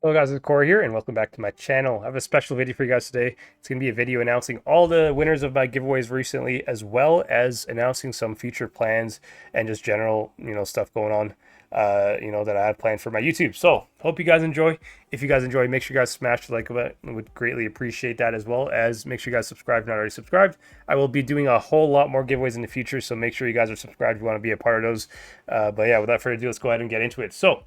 Hello guys, it's Corey here and welcome back to my channel. I have a special video for you guys today. It's going to be a video announcing all the winners of my giveaways recently, as well as announcing some future plans and just general, stuff going on, that I have planned for my YouTube. So, hope you guys enjoy. If you guys enjoy, make sure you guys smash the like button. I would greatly appreciate that, as well as make sure you guys subscribe if not already subscribed. I will be doing a whole lot more giveaways in the future, so make sure you guys are subscribed if you want to be a part of those. But yeah, without further ado, let's go ahead and get into it. So,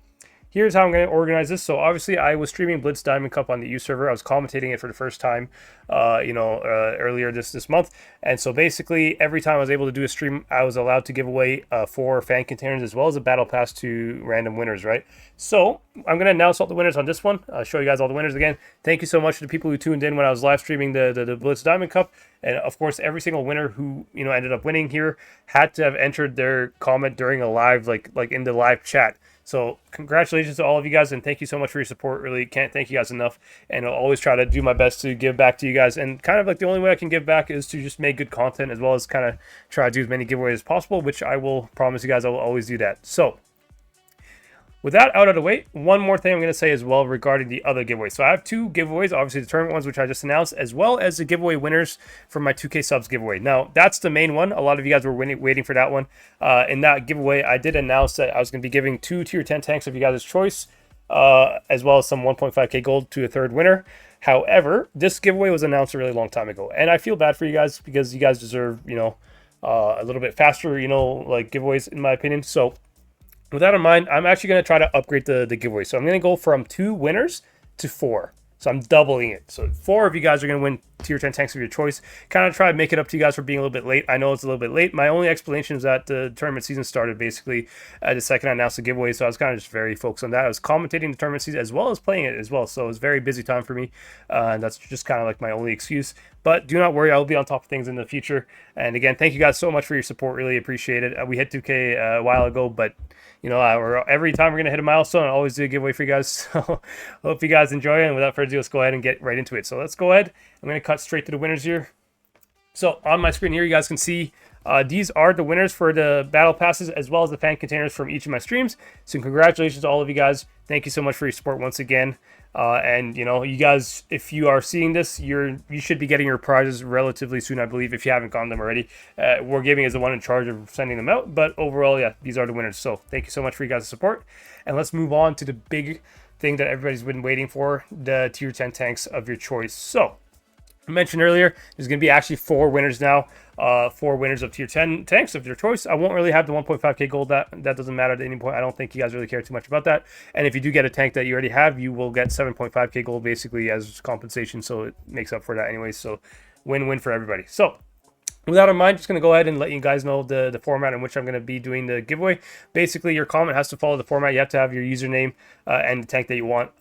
here's how I'm going to organize this. So obviously I was streaming Blitz Diamond Cup on the U server. I was commentating it for the first time, earlier this month. And so basically every time I was able to do a stream, I was allowed to give away 4 fan containers as well as a battle pass to random winners, right? So I'm going to announce all the winners on this one. I'll show you guys all the winners again. Thank you so much to the people who tuned in when I was live streaming the Blitz Diamond Cup. And of course, every single winner who ended up winning here had to have entered their comment during a live, like in the live chat. So congratulations to all of you guys, and thank you so much for your support. Really can't thank you guys enough, and I'll always try to do my best to give back to you guys. And kind of like the only way I can give back is to just make good content, as well as kind of try to do as many giveaways as possible, which I will promise you guys I will always do that. So with that out of the way, one more thing I'm going to say as well regarding the other giveaways. So I have 2 giveaways, obviously the tournament ones, which I just announced, as well as the giveaway winners for my 2K subs giveaway. Now, that's the main one. A lot of you guys were waiting for that one. In that giveaway, I did announce that I was going to be giving 2 tier 10 tanks of you guys' choice, as well as some 1.5k gold to a third winner. However, this giveaway was announced a really long time ago, and I feel bad for you guys because you guys deserve, a little bit faster, like giveaways, in my opinion. So with that in mind, I'm actually going to try to upgrade the giveaway. So I'm going to go from 2 winners to 4. So I'm doubling it. So 4 of you guys are going to win tier 10 tanks of your choice. Kind of try to make it up to you guys for being a little bit late. I know it's a little bit late. My only explanation is that the tournament season started basically the second I announced the giveaway. So I was kind of just very focused on that. I was commentating the tournament season as well as playing it as well. So it was a very busy time for me. And that's just kind of like my only excuse. But do not worry, I will be on top of things in the future. And again, thank you guys so much for your support. Really appreciate it. We hit 2K a while ago, but every time we're going to hit a milestone, I always do a giveaway for you guys. So hope you guys enjoy it. And without further ado, let's go ahead and get right into it. So let's go ahead. I'm going to cut straight to the winners here. So on my screen here, you guys can see these are the winners for the battle passes, as well as the fan containers from each of my streams. So congratulations to all of you guys. Thank you so much for your support once again. And you guys, if you are seeing this, you should be getting your prizes relatively soon, I believe, if you haven't gotten them already. Wargaming is the one in charge of sending them out, but overall, yeah, these are the winners. So thank you so much for you guys' support. And let's move on to the big thing that everybody's been waiting for, the tier 10 tanks of your choice. So I mentioned earlier, there's going to be actually 4 winners now. 4 winners of tier 10 tanks of your choice. I won't really have the 1.5k gold. That doesn't matter at any point. I don't think you guys really care too much about that. And if you do get a tank that you already have, you will get 7.5k gold basically as compensation. So it makes up for that anyways. So win-win for everybody. So with that in mind, just going to go ahead and let you guys know the format in which I'm going to be doing the giveaway. Basically, your comment has to follow the format. You have to have your username and the tank that you want.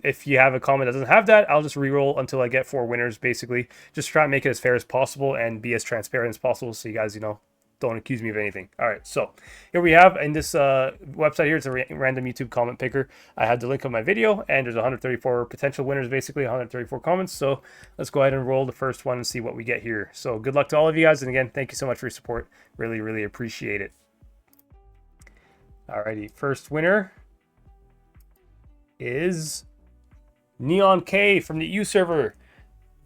If you have a comment that doesn't have that, I'll just re-roll until I get 4 winners, basically. Just try and make it as fair as possible and be as transparent as possible so you guys, don't accuse me of anything. All right, so here we have in this website here, it's a random YouTube comment picker. I had the link of my video, and there's 134 potential winners, basically 134 comments. So let's go ahead and roll the first one and see what we get here. So good luck to all of you guys, and again, thank you so much for your support. Really, really appreciate it. Alrighty, first winner is Neon K from the U server.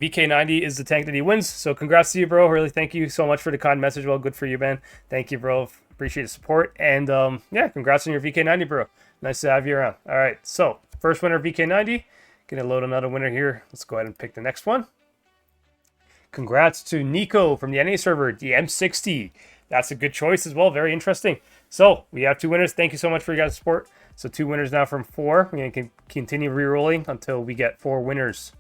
VK90 is the tank that he wins. So congrats to you, bro. Really thank you so much for the kind message. Well, good for you, man. Thank you, bro. Appreciate the support. And yeah, congrats on your VK90, bro. Nice to have you around. All right, so first winner, VK90. Gonna load another winner here. Let's go ahead and pick the next one. Congrats to Nico from the NA server, the M60. That's a good choice as well. Very interesting. So we have 2 winners. Thank you so much for your guys' support. So 2 winners now from 4. We're gonna continue re-rolling until we get 4 winners.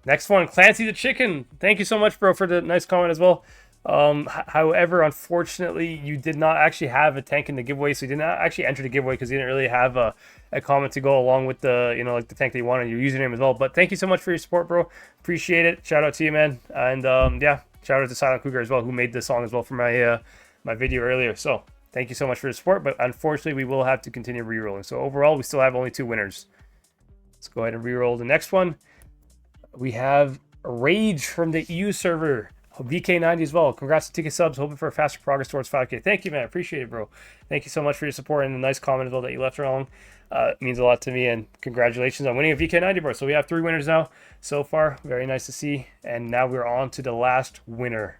Next one, Clancy the Chicken. Thank you so much, bro, for the nice comment as well. However, unfortunately, you did not actually have a tank in the giveaway, so you did not actually enter the giveaway because you didn't really have a comment to go along with the, like the tank that you wanted, your username as well. But thank you so much for your support, bro. Appreciate it. Shout out to you, man. And yeah, shout out to Silent Cougar as well, who made this song as well for my my video earlier. So thank you so much for your support. But unfortunately, we will have to continue re-rolling. So overall, we still have only 2 winners. Let's go ahead and re-roll the next one. We have Rage from the EU server. VK90 as well. Congrats to TK subs. Hoping for a faster progress towards 5K. Thank you, man. I appreciate it, bro. Thank you so much for your support and the nice comment as well that you left along. It means a lot to me, and congratulations on winning a VK90, bro. So we have 3 winners now so far. Very nice to see. And now we're on to the last winner.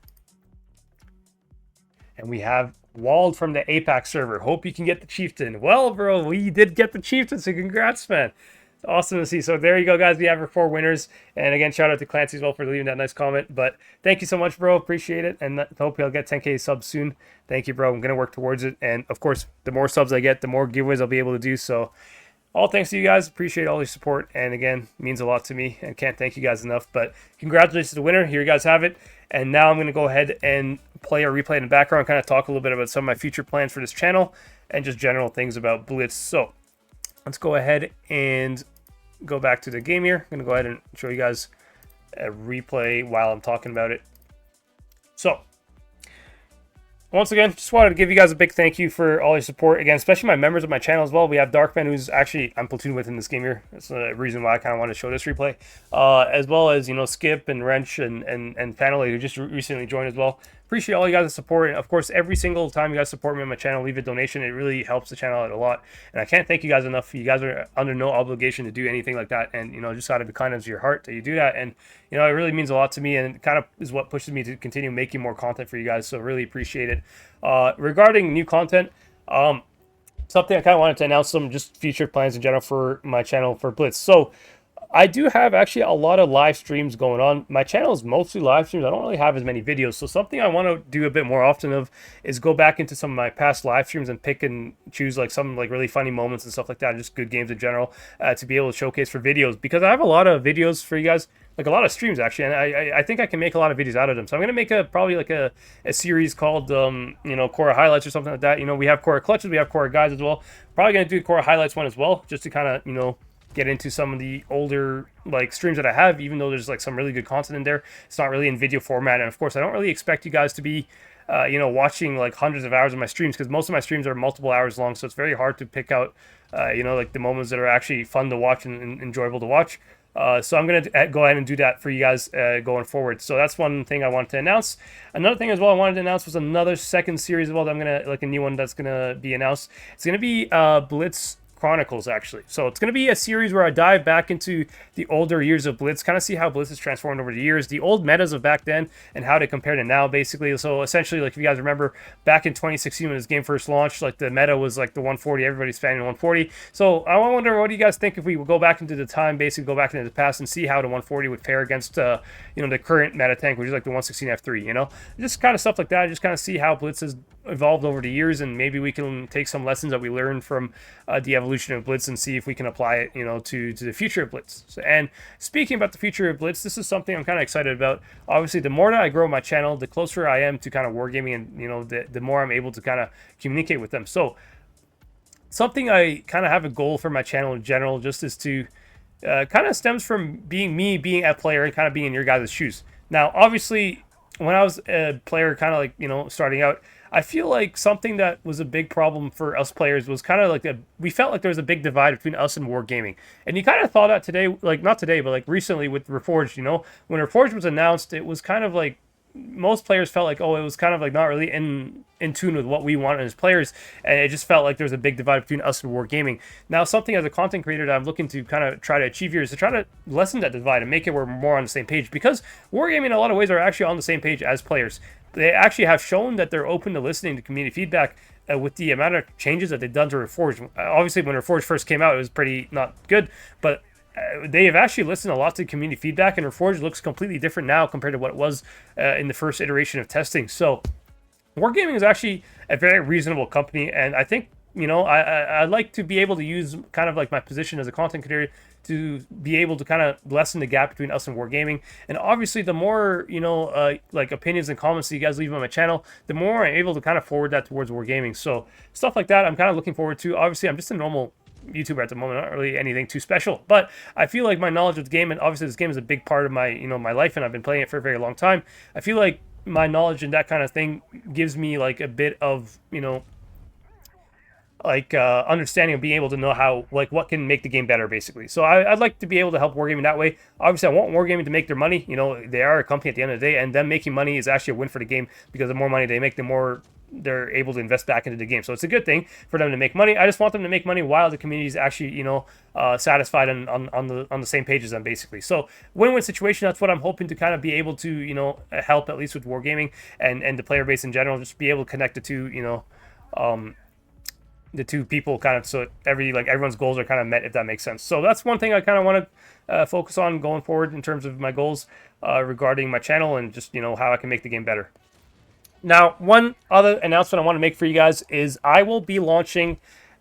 And we have Walled from the APAC server. Hope you can get the Chieftain. Well, bro, we did get the Chieftain, so congrats, man. It's awesome to see. So there you go, guys. We have our 4 winners. And again, shout out to Clancy as well for leaving that nice comment. But thank you so much, bro. Appreciate it. And hope you'll get 10K subs soon. Thank you, bro. I'm going to work towards it. And of course, the more subs I get, the more giveaways I'll be able to do. So all thanks to you guys. Appreciate all your support. And again, means a lot to me. And can't thank you guys enough. But congratulations to the winner. Here you guys have it. And now I'm going to go ahead and play a replay in the background, kind of talk a little bit about some of my future plans for this channel and just general things about Blitz. So let's go ahead and go back to the game here. I'm going to go ahead and show you guys a replay while I'm talking about it. So once again, just wanted to give you guys a big thank you for all your support. Again, especially my members of my channel as well. We have Darkman, who's actually, I'm platoon with in this game here. That's the reason why I kind of want to show this replay. As well as, you know, Skip and Wrench and Fanolate, who just recently joined as well. Appreciate all you guys' support. And of course, every single time you guys support me on my channel, leave a donation. It really helps the channel out a lot. And I can't thank you guys enough. You guys are under no obligation to do anything like that. And, you know, just out of the kindness of your heart that you do that. And, you know, it really means a lot to me, and it kind of is what pushes me to continue making more content for you guys. So really appreciate it. Regarding new content, something I kind of wanted to announce, some just future plans in general for my channel for Blitz. So I do have actually a lot of live streams going on. My channel is mostly live streams. I don't really have as many videos. So something I want to do a bit more often of is go back into some of my past live streams and pick and choose like some like really funny moments and stuff like that, just good games in general, to be able to showcase for videos, because I have a lot of videos for you guys, like a lot of streams actually, and I think I can make a lot of videos out of them. So I'm gonna make probably like a series called you know, Korah highlights or something like that. You know, we have Korah clutches, we have Korah guides as well. Probably gonna do Korah highlights one as well, just to kind of, you know, get into some of the older like streams that I have, even though there's like some really good content in there. It's not really in video format, and of course I don't really expect you guys to be you know, watching like hundreds of hours of my streams, because most of my streams are multiple hours long, so it's very hard to pick out you know, like the moments that are actually fun to watch and enjoyable to watch. So I'm going to go ahead and do that for you guys going forward. So that's one thing I wanted to announce. Another thing as well I wanted to announce was another second series as well that I'm going to, like a new one that's going to be announced. It's going to be Blitz Chronicles, actually. So it's going to be a series where I dive back into the older years of Blitz, kind of see how Blitz has transformed over the years, the old metas of back then, and how they compare to now, basically. So essentially, like if you guys remember, back in 2016 when this game first launched, like the meta was like the 140, everybody's fanning 140. So I wonder, what do you guys think if we would go back into the time, basically go back into the past and see how the 140 would fare against, you know, the current meta tank, which is like the 116 F3, you know? Just kind of stuff like that, just kind of see how Blitz has evolved over the years, and maybe we can take some lessons that we learned from the evolution of Blitz and see if we can apply it, you know, to the future of Blitz. So, and speaking about the future of Blitz, this is something I'm kind of excited about. Obviously, the more that I grow my channel, the closer I am to kind of wargaming, and, you know, the more I'm able to kind of communicate with them. So something I kind of have a goal for my channel in general, just is to kind of stems from being a player and kind of being in your guys' shoes. Now, obviously, when I was a player, kind of like, you know, starting out, I feel like something that was a big problem for us players was kind of like we felt like there was a big divide between us and wargaming. And you kind of thought that today, like not today, but like recently with Reforged, you know, when Reforged was announced, it was kind of like most players felt like, oh, it was kind of like not really in tune with what we wanted as players, and it just felt like there was a big divide between us and wargaming. Now, something as a content creator that I'm looking to kind of try to achieve here is to try to lessen that divide and make it where we're more on the same page, because wargaming in a lot of ways are actually on the same page as players. They actually have shown that they're open to listening to community feedback with the amount of changes that they've done to Reforged. Obviously, when Reforged first came out, it was pretty not good, but they have actually listened a lot to community feedback, and Reforged looks completely different now compared to what it was in the first iteration of testing. So Wargaming is actually a very reasonable company, and I think, you know, I like to be able to use kind of like my position as a content creator to be able to kind of lessen the gap between us and wargaming. And obviously, the more, you know, like opinions and comments that you guys leave on my channel, the more I'm able to kind of forward that towards wargaming. So stuff like that I'm kind of looking forward to. Obviously, I'm just a normal YouTuber at the moment, not really anything too special, but I feel like my knowledge of the game, and obviously this game is a big part of my, you know, my life, and I've been playing it for a very long time. I feel like my knowledge and that kind of thing gives me like a bit of, you know, understanding of being able to know how, like, what can make the game better, basically. So I'd like to be able to help Wargaming that way. Obviously, I want Wargaming to make their money. You know, they are a company at the end of the day, and them making money is actually a win for the game, because the more money they make, the more they're able to invest back into the game. So it's a good thing for them to make money. I just want them to make money while the community is actually, you know, satisfied and on the same page as them, basically. So win-win situation. That's what I'm hoping to kind of be able to, you know, help, at least with Wargaming and the player base in general, just be able to connect the two, you know, the two people kind of, so everyone's goals are kind of met, if that makes sense. So that's one thing I kind of want to focus on going forward in terms of my goals regarding my channel, and just, you know, how I can make the game better. Now, one other announcement I want to make for you guys is I will be launching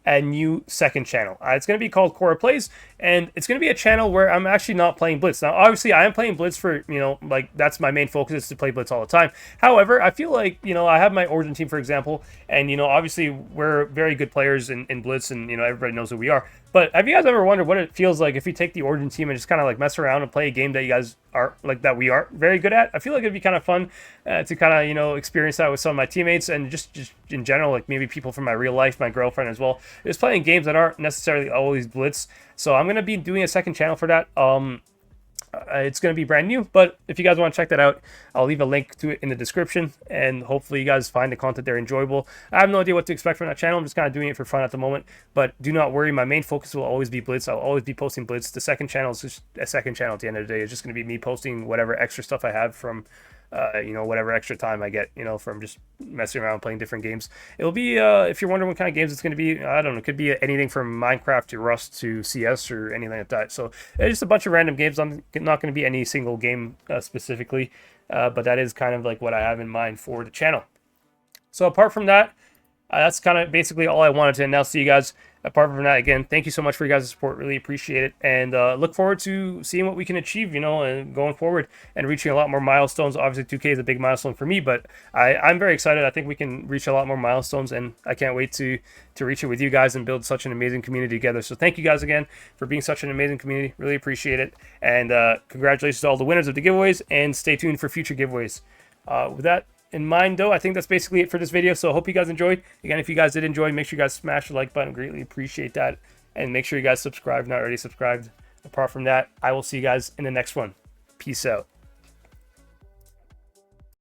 a new second channel. It's going to be called Korah Plays, and it's going to be a channel where I'm actually not playing Blitz. Now, obviously, I am playing Blitz for, you know, like, that's my main focus, is to play Blitz all the time. However, I feel like, you know, I have my Origin team, for example, and, you know, obviously, we're very good players in Blitz, and, you know, everybody knows who we are. But have you guys ever wondered what it feels like if you take the Origin team and just kind of, like, mess around and play a game that you guys are, like, that we aren't very good at? I feel like it'd be kind of fun to kind of, you know, experience that with some of my teammates, and just in general, like, maybe people from my real life, my girlfriend as well, just playing games that aren't necessarily always Blitz. So I'm going to be doing a second channel for that. It's going to be brand new, but if you guys want to check that out, I'll leave a link to it in the description, and hopefully you guys find the content there enjoyable. I have no idea what to expect from that channel. I'm just kind of doing it for fun at the moment, but do not worry. My main focus will always be Blitz. I'll always be posting Blitz. The second channel is just a second channel at the end of the day. It's just going to be me posting whatever extra stuff I have from you know, whatever extra time I get, you know, from just messing around playing different games. It'll be, if you're wondering what kind of games it's going to be, I don't know, it could be anything from Minecraft to Rust to CS or anything like that. So it's just a bunch of random games. I'm not going to be any single game specifically, but that is kind of like what I have in mind for the channel. So apart from that, that's kind of basically all I wanted to announce to you guys. Apart from that, again, thank you so much for your guys' support. Really appreciate it. And look forward to seeing what we can achieve, you know, and going forward and reaching a lot more milestones. Obviously, 2K is a big milestone for me, but I'm very excited. I think we can reach a lot more milestones, and I can't wait to reach it with you guys and build such an amazing community together. So thank you guys again for being such an amazing community. Really appreciate it. And congratulations to all the winners of the giveaways, and stay tuned for future giveaways. With that in mind, though, I think that's basically it for this video. So I hope you guys enjoyed. Again, if you guys did enjoy, make sure you guys smash the like button. Greatly appreciate that. And make sure you guys subscribe if not already subscribed. Apart from that, I will see you guys in the next one. Peace out.